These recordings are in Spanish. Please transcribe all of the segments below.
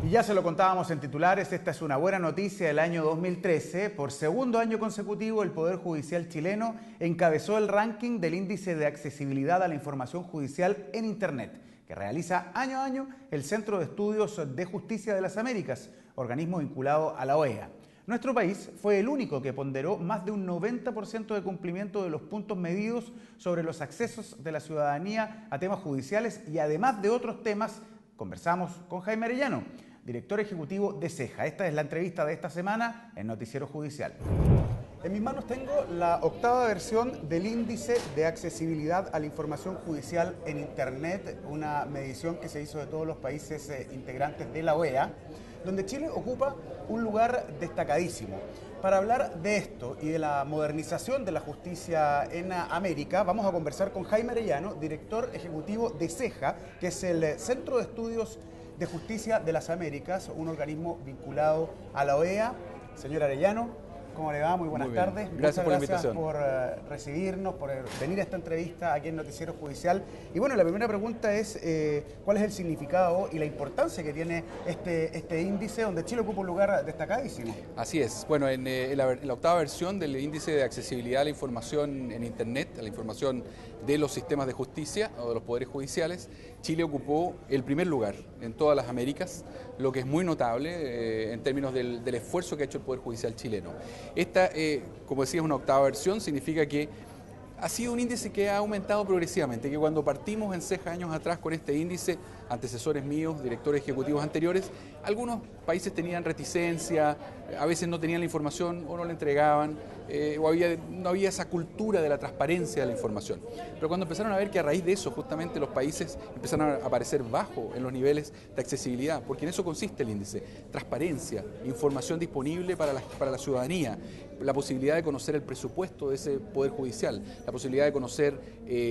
Y ya se lo contábamos en titulares, esta es una buena noticia del año 2013. Por segundo año consecutivo, el Poder Judicial chileno encabezó el ranking del índice de accesibilidad a la información judicial en Internet, que realiza año a año el Centro de Estudios de Justicia de las Américas, organismo vinculado a la OEA. Nuestro país fue el único que ponderó más de un 90% de cumplimiento de los puntos medidos sobre los accesos de la ciudadanía a temas judiciales y además de otros temas. Conversamos con Jaime Arellano, director ejecutivo de CEJA. Esta es la entrevista de esta semana en Noticiero Judicial. En mis manos tengo la octava versión del Índice de Accesibilidad a la Información Judicial en Internet, una medición que se hizo de todos los países integrantes de la OEA, donde Chile ocupa un lugar destacadísimo. Para hablar de esto y de la modernización de la justicia en América, vamos a conversar con Jaime Arellano, director ejecutivo de CEJA, que es el Centro de Estudios de Justicia de las Américas, un organismo vinculado a la OEA. Señor Arellano, ¿cómo le va? Muy buenas tardes. Gracias por la invitación. Por recibirnos, por venir a esta entrevista aquí en Noticiero Judicial. Y bueno, la primera pregunta es, ¿cuál es el significado y la importancia que tiene este índice, donde Chile ocupa un lugar destacadísimo? Así es. Bueno, en la octava versión del Índice de Accesibilidad a la Información en Internet, a la información de los sistemas de justicia o de los poderes judiciales, Chile ocupó el primer lugar en todas las Américas, lo que es muy notable en términos del esfuerzo que ha hecho el Poder Judicial chileno. Esta, como decía, es una octava versión, significa que ha sido un índice que ha aumentado progresivamente, que cuando partimos en CEJA años atrás con este índice, antecesores míos, directores ejecutivos anteriores, algunos países tenían reticencia, a veces no tenían la información o no la entregaban, o no había esa cultura de la transparencia de la información. Pero cuando empezaron a ver que a raíz de eso justamente los países empezaron a aparecer bajo en los niveles de accesibilidad, porque en eso consiste el índice: transparencia, información disponible para la ciudadanía, la posibilidad de conocer el presupuesto de ese Poder Judicial, la posibilidad de conocer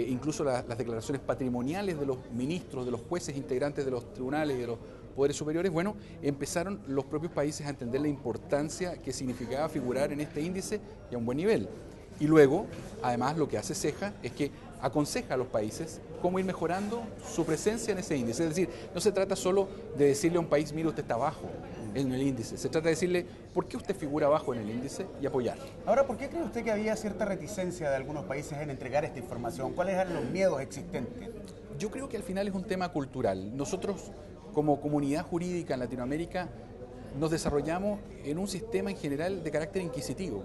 incluso las declaraciones patrimoniales de los ministros, de los jueces integrantes de los tribunales y de los poderes superiores. Bueno, empezaron los propios países a entender la importancia que significaba figurar en este índice y a un buen nivel. Y luego, además, lo que hace CEJA es que aconseja a los países cómo ir mejorando su presencia en ese índice. Es decir, no se trata solo de decirle a un país, mire, usted está abajo en el índice. Se trata de decirle, ¿por qué usted figura abajo en el índice? Y apoyar. Ahora, ¿por qué cree usted que había cierta reticencia de algunos países en entregar esta información? ¿Cuáles eran los miedos existentes? Yo creo que al final es un tema cultural. Nosotros, como comunidad jurídica en Latinoamérica, nos desarrollamos en un sistema en general de carácter inquisitivo,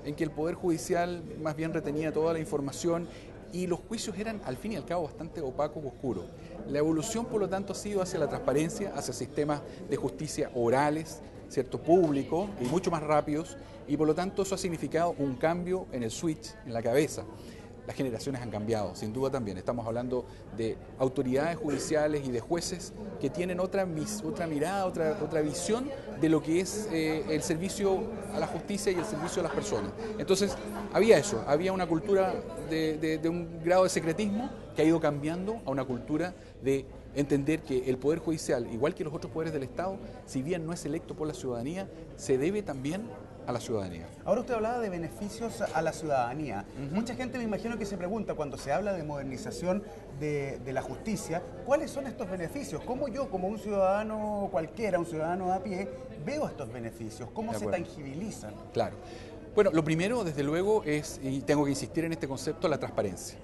en que el Poder Judicial más bien retenía toda la información y los juicios eran, al fin y al cabo, bastante opacos, oscuros. La evolución, por lo tanto, ha sido hacia la transparencia, hacia sistemas de justicia orales, ¿cierto?, públicos y mucho más rápidos, y por lo tanto eso ha significado un cambio en el switch, en la cabeza. Las generaciones han cambiado, sin duda también. Estamos hablando de autoridades judiciales y de jueces que tienen otra mirada, otra visión de lo que es el servicio a la justicia y el servicio a las personas. Entonces, había eso, había una cultura de un grado de secretismo que ha ido cambiando a una cultura de entender que el Poder Judicial, igual que los otros poderes del Estado, si bien no es electo por la ciudadanía, se debe también a la ciudadanía. Ahora usted hablaba de beneficios a la ciudadanía. Mucha gente, me imagino, que se pregunta cuando se habla de modernización de la justicia, ¿cuáles son estos beneficios? ¿Cómo yo, como un ciudadano cualquiera, un ciudadano a pie, veo estos beneficios? ¿Cómo se tangibilizan? Claro. Bueno, lo primero, desde luego, es, y tengo que insistir en este concepto, la transparencia.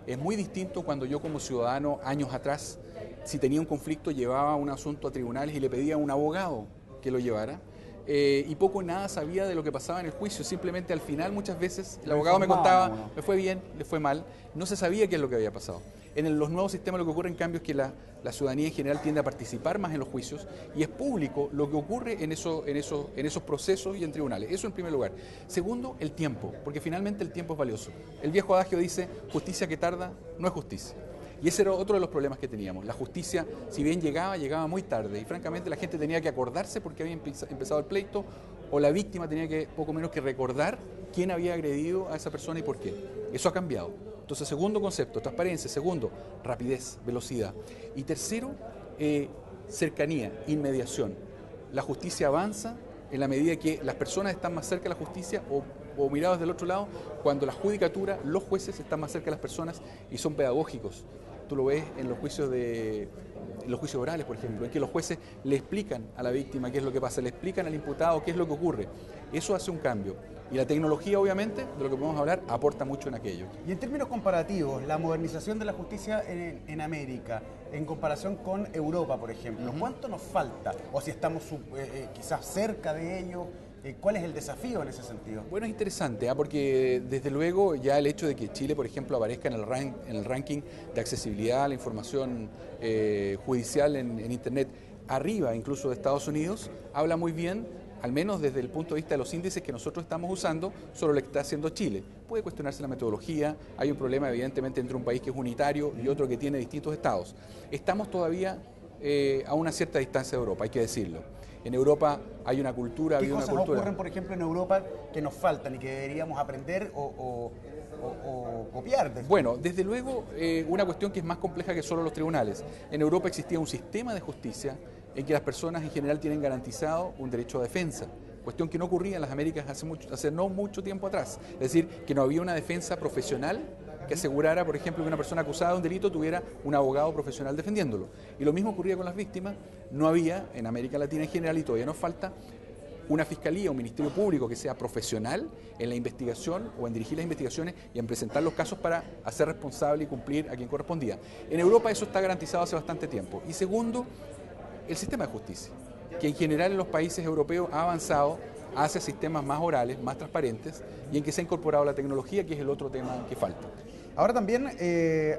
Es muy distinto cuando yo, como ciudadano, años atrás, si tenía un conflicto, llevaba un asunto a tribunales y le pedía a un abogado que lo llevara. Y poco o nada sabía de lo que pasaba en el juicio. Simplemente al final muchas veces el abogado me contaba, me fue bien, le fue mal, no se sabía qué es lo que había pasado. En los nuevos sistemas lo que ocurre en cambio es que la ciudadanía en general tiende a participar más en los juicios y es público lo que ocurre en esos procesos y en tribunales. Eso en primer lugar. Segundo, el tiempo, porque finalmente el tiempo es valioso. El viejo adagio dice, justicia que tarda no es justicia. Y ese era otro de los problemas que teníamos. La justicia, si bien llegaba muy tarde y francamente la gente tenía que acordarse porque había empezado el pleito o la víctima tenía que poco menos que recordar quién había agredido a esa persona y por qué. Eso ha cambiado. Entonces, segundo concepto, transparencia. Segundo, rapidez, velocidad. Y tercero, cercanía, inmediación. La justicia avanza en la medida que las personas están más cerca de la justicia o mirados del otro lado, cuando la judicatura, los jueces están más cerca de las personas y son pedagógicos. tú lo ves en los juicios orales, por ejemplo, en que los jueces le explican a la víctima qué es lo que pasa, le explican al imputado qué es lo que ocurre. Eso hace un cambio. Y la tecnología, obviamente, de lo que podemos hablar, aporta mucho en aquello. Y en términos comparativos, la modernización de la justicia en América, en comparación con Europa, por ejemplo, ¿cuánto nos falta? O si estamos quizás cerca de ello, ¿cuál es el desafío en ese sentido? Bueno, es interesante, porque desde luego ya el hecho de que Chile, por ejemplo, aparezca en el ranking de accesibilidad a la información judicial en Internet, arriba incluso de Estados Unidos, habla muy bien, al menos desde el punto de vista de los índices que nosotros estamos usando, sobre lo que está haciendo Chile. Puede cuestionarse la metodología, hay un problema evidentemente entre un país que es unitario y otro que tiene distintos estados. Estamos todavía a una cierta distancia de Europa, hay que decirlo. En Europa hay una cultura, ¿Qué cosas ocurren, por ejemplo, en Europa que nos faltan y que deberíamos aprender o copiar? Bueno, desde luego, una cuestión que es más compleja que solo los tribunales. En Europa existía un sistema de justicia en que las personas en general tienen garantizado un derecho a defensa, cuestión que no ocurría en las Américas hace no mucho tiempo atrás. Es decir, que no había una defensa profesional que asegurara, por ejemplo, que una persona acusada de un delito tuviera un abogado profesional defendiéndolo. Y lo mismo ocurría con las víctimas. No había, en América Latina en general, y todavía nos falta, una fiscalía, un ministerio público que sea profesional en la investigación o en dirigir las investigaciones y en presentar los casos para hacer responsable y cumplir a quien correspondía. En Europa eso está garantizado hace bastante tiempo. Y segundo, el sistema de justicia, que en general en los países europeos ha avanzado hacia sistemas más orales, más transparentes, y en que se ha incorporado la tecnología, que es el otro tema que falta. Ahora también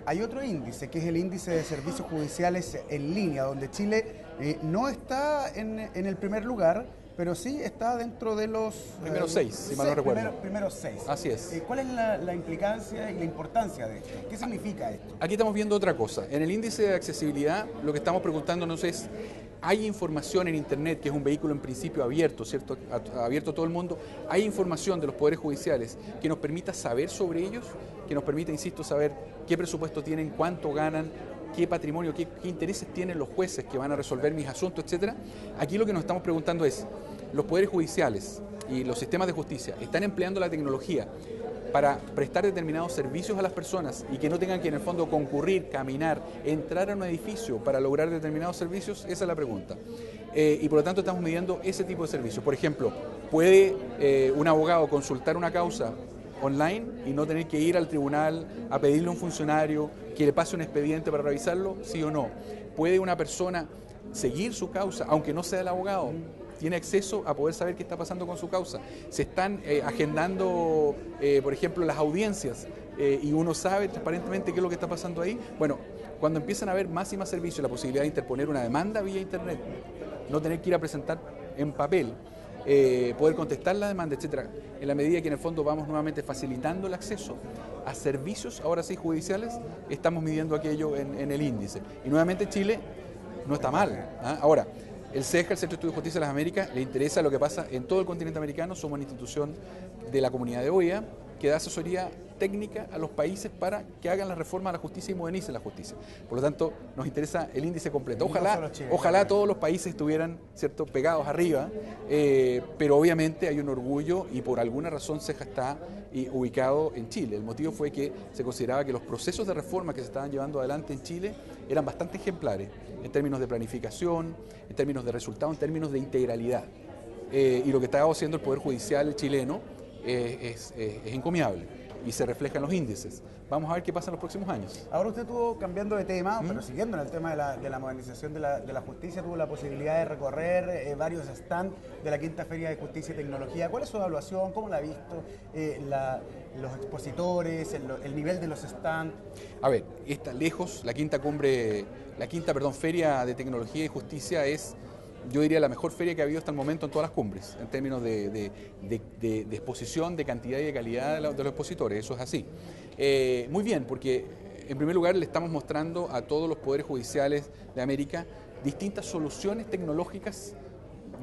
hay otro índice, que es el índice de servicios judiciales en línea, donde Chile no está en el primer lugar, pero sí está dentro de los... Primeros 6, si mal no recuerdo. Primeros 6. Así es. ¿Cuál es la implicancia y la importancia de esto? ¿Qué significa esto? Aquí estamos viendo otra cosa. En el índice de accesibilidad, lo que estamos preguntándonos es, ¿hay información en Internet, que es un vehículo en principio abierto, ¿cierto? Abierto a todo el mundo? ¿Hay información de los poderes judiciales que nos permita saber sobre ellos? Que nos permita, insisto, saber qué presupuesto tienen, cuánto ganan, qué patrimonio, qué intereses tienen los jueces que van a resolver mis asuntos, etcétera. Aquí lo que nos estamos preguntando es, ¿los poderes judiciales y los sistemas de justicia están empleando la tecnología para prestar determinados servicios a las personas y que no tengan que en el fondo concurrir, caminar, entrar a un edificio para lograr determinados servicios? Esa es la pregunta. Y por lo tanto estamos midiendo ese tipo de servicios. Por ejemplo, ¿puede un abogado consultar una causa online y no tener que ir al tribunal a pedirle a un funcionario que le pase un expediente para revisarlo? ¿Sí o no? ¿Puede una persona seguir su causa, aunque no sea el abogado? ¿Tiene acceso a poder saber qué está pasando con su causa? Se están agendando, por ejemplo, las audiencias y uno sabe transparentemente qué es lo que está pasando ahí. Bueno, cuando empiezan a haber más y más servicios, la posibilidad de interponer una demanda vía Internet, no tener que ir a presentar en papel, poder contestar la demanda, etcétera, en la medida que en el fondo vamos nuevamente facilitando el acceso a servicios, ahora sí judiciales, estamos midiendo aquello en el índice. Y nuevamente Chile no está mal, ¿eh? Ahora, el CEJA, el Centro de Estudios de Justicia de las Américas, le interesa lo que pasa en todo el continente americano. Somos una institución de la comunidad de OEA que da asesoría técnica a los países para que hagan la reforma a la justicia y modernicen la justicia. Por lo tanto, nos interesa el índice completo. Ojalá todos los países estuvieran, ¿cierto?, pegados arriba, pero obviamente hay un orgullo y por alguna razón CEJA está ubicado en Chile. El motivo fue que se consideraba que los procesos de reforma que se estaban llevando adelante en Chile eran bastante ejemplares en términos de planificación, en términos de resultado, en términos de integralidad. Y lo que está haciendo el Poder Judicial chileno es encomiable y se refleja en los índices. Vamos a ver qué pasa en los próximos años. Ahora usted tuvo, cambiando de tema, pero siguiendo en el tema de la modernización de la justicia, tuvo la posibilidad de recorrer varios stands de la Quinta Feria de Justicia y Tecnología. ¿Cuál es su evaluación? ¿Cómo la ha visto? Los expositores, el nivel de los stands. A ver, está lejos, la quinta Feria de Tecnología y Justicia es, yo diría, la mejor feria que ha habido hasta el momento en todas las cumbres, en términos de exposición, de cantidad y de calidad de los expositores, eso es así. Muy bien, porque en primer lugar le estamos mostrando a todos los poderes judiciales de América distintas soluciones tecnológicas,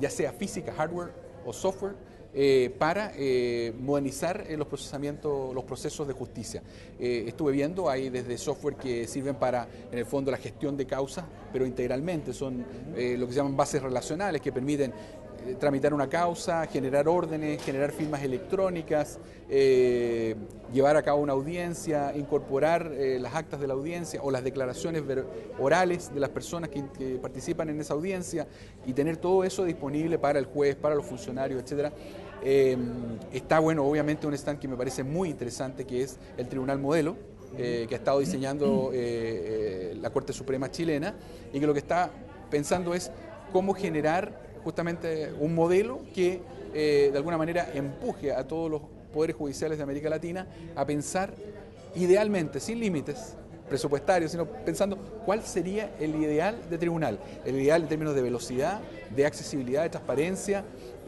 ya sea física, hardware o software, para modernizar los procesos de justicia. Estuve viendo, hay desde software que sirven para, en el fondo, la gestión de causas, pero integralmente son lo que se llaman bases relacionales, que permiten tramitar una causa, generar órdenes, generar firmas electrónicas, llevar a cabo una audiencia, incorporar las actas de la audiencia o las declaraciones orales de las personas que participan en esa audiencia y tener todo eso disponible para el juez, para los funcionarios, etcétera. Está bueno, obviamente, un stand que me parece muy interesante, que es el Tribunal Modelo, que ha estado diseñando la Corte Suprema chilena, y que lo que está pensando es cómo generar justamente un modelo que de alguna manera empuje a todos los poderes judiciales de América Latina a pensar idealmente, sin límites presupuestarios, sino pensando cuál sería el ideal de tribunal, el ideal en términos de velocidad, de accesibilidad, de transparencia,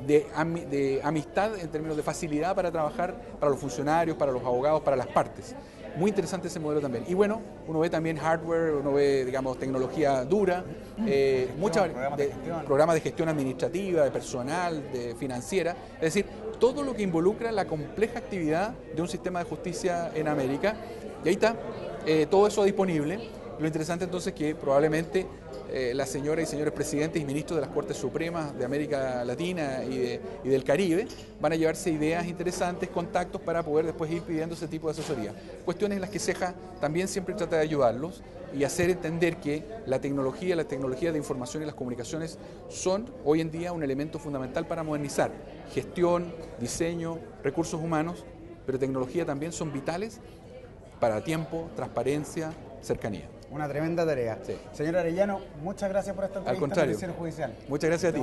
de amistad, en términos de facilidad para trabajar para los funcionarios, para los abogados, para las partes. Muy interesante ese modelo también. Y bueno, uno ve también hardware, uno ve, digamos, tecnología dura, muchos programas de gestión administrativa, de personal, de financiera, es decir, todo lo que involucra la compleja actividad de un sistema de justicia en América. Y ahí está, todo eso disponible. Lo interesante entonces es que probablemente las señoras y señores presidentes y ministros de las Cortes Supremas de América Latina y del Caribe van a llevarse ideas interesantes, contactos para poder después ir pidiendo ese tipo de asesoría. Cuestiones en las que CEJA también siempre trata de ayudarlos y hacer entender que la tecnología de información y las comunicaciones son hoy en día un elemento fundamental para modernizar gestión, diseño, recursos humanos, pero tecnología también son vitales para tiempo, transparencia, cercanía. Una tremenda tarea. Sí. Señor Arellano, muchas gracias por esta entrevista. Al contrario. Judicial. Muchas gracias a ti.